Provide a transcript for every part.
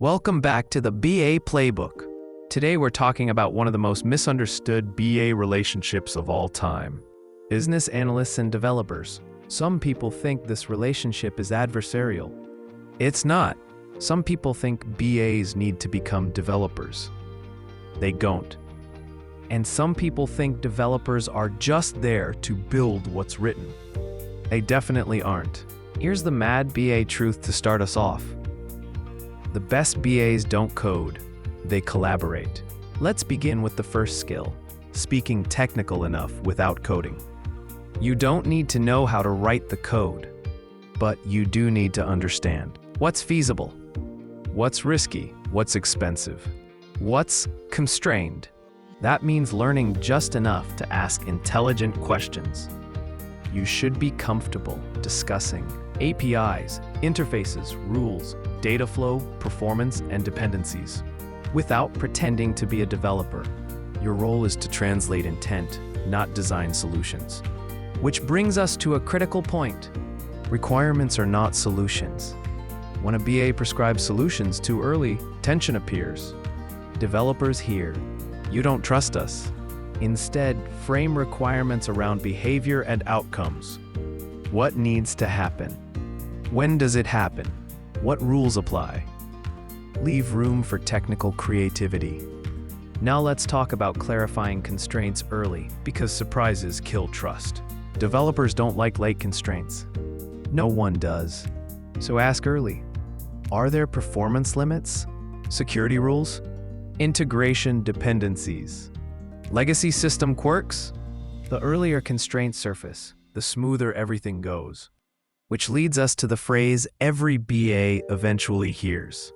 Welcome back to the BA Playbook. Today we're talking about one of the most misunderstood BA relationships of all time. Business analysts and developers. Some people think this relationship is adversarial. It's not. Some people think BAs need to become developers. They don't. And some people think developers are just there to build what's written. They definitely aren't. Here's the mad BA truth to start us off. The best BAs don't code, they collaborate. Let's begin with the first skill, speaking technical enough without coding. You don't need to know how to write the code, but you do need to understand what's feasible, what's risky, what's expensive, what's constrained. That means learning just enough to ask intelligent questions. You should be comfortable discussing APIs, interfaces, rules, data flow, performance, and dependencies. Without pretending to be a developer, your role is to translate intent, not design solutions. Which brings us to a critical point. Requirements are not solutions. When a BA prescribes solutions too early, tension appears. Developers hear, "You don't trust us." Instead, frame requirements around behavior and outcomes. What needs to happen? When does it happen? What rules apply? Leave room for technical creativity. Now let's talk about clarifying constraints early, because surprises kill trust. Developers don't like late constraints. No one does. So ask early. Are there performance limits? Security rules? Integration dependencies? Legacy system quirks? The earlier constraints surface, the smoother everything goes. Which leads us to the phrase every BA eventually hears.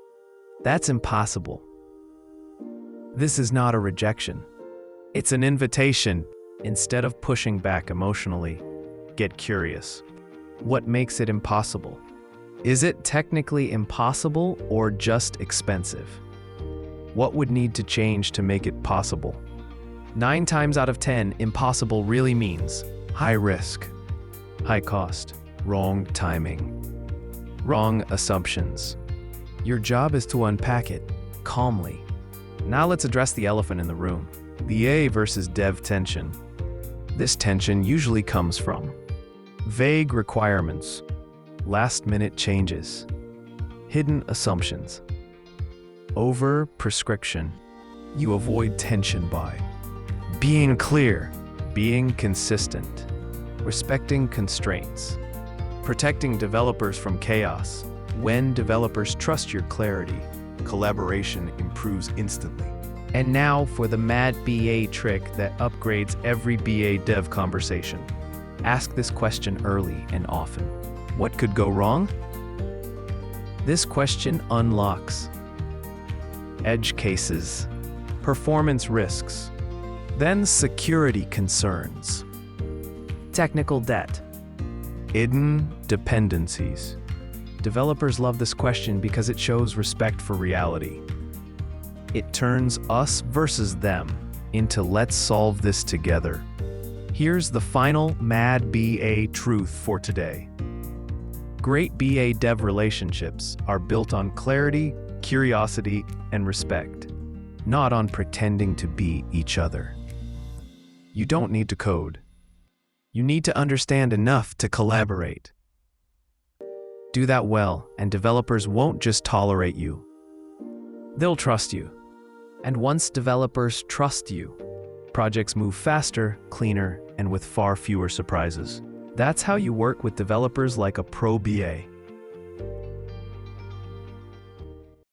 That's impossible. This is not a rejection. It's an invitation. Instead of pushing back emotionally, get curious. What makes it impossible? Is it technically impossible or just expensive? What would need to change to make it possible? 9 times out of 10, impossible really means high risk, high cost, wrong timing, wrong assumptions. Your job is to unpack it calmly. Now let's address the elephant in the room, BA versus dev tension. This tension usually comes from vague requirements, last-minute changes, hidden assumptions, over-prescription. You avoid tension by being clear, being consistent, respecting constraints, protecting developers from chaos. When developers trust your clarity, collaboration improves instantly. And now for the mad BA trick that upgrades every BA dev conversation. Ask this question early and often. What could go wrong? This question unlocks edge cases, performance risks, then security concerns, technical debt, hidden dependencies. Developers love this question because it shows respect for reality. It turns us versus them into let's solve this together. Here's the final mad BA truth for today. Great BA dev relationships are built on clarity, curiosity, and respect, not on pretending to be each other. You don't need to code. You need to understand enough to collaborate. Do that well, and developers won't just tolerate you. They'll trust you. And once developers trust you, projects move faster, cleaner, and with far fewer surprises. That's how you work with developers like a pro BA.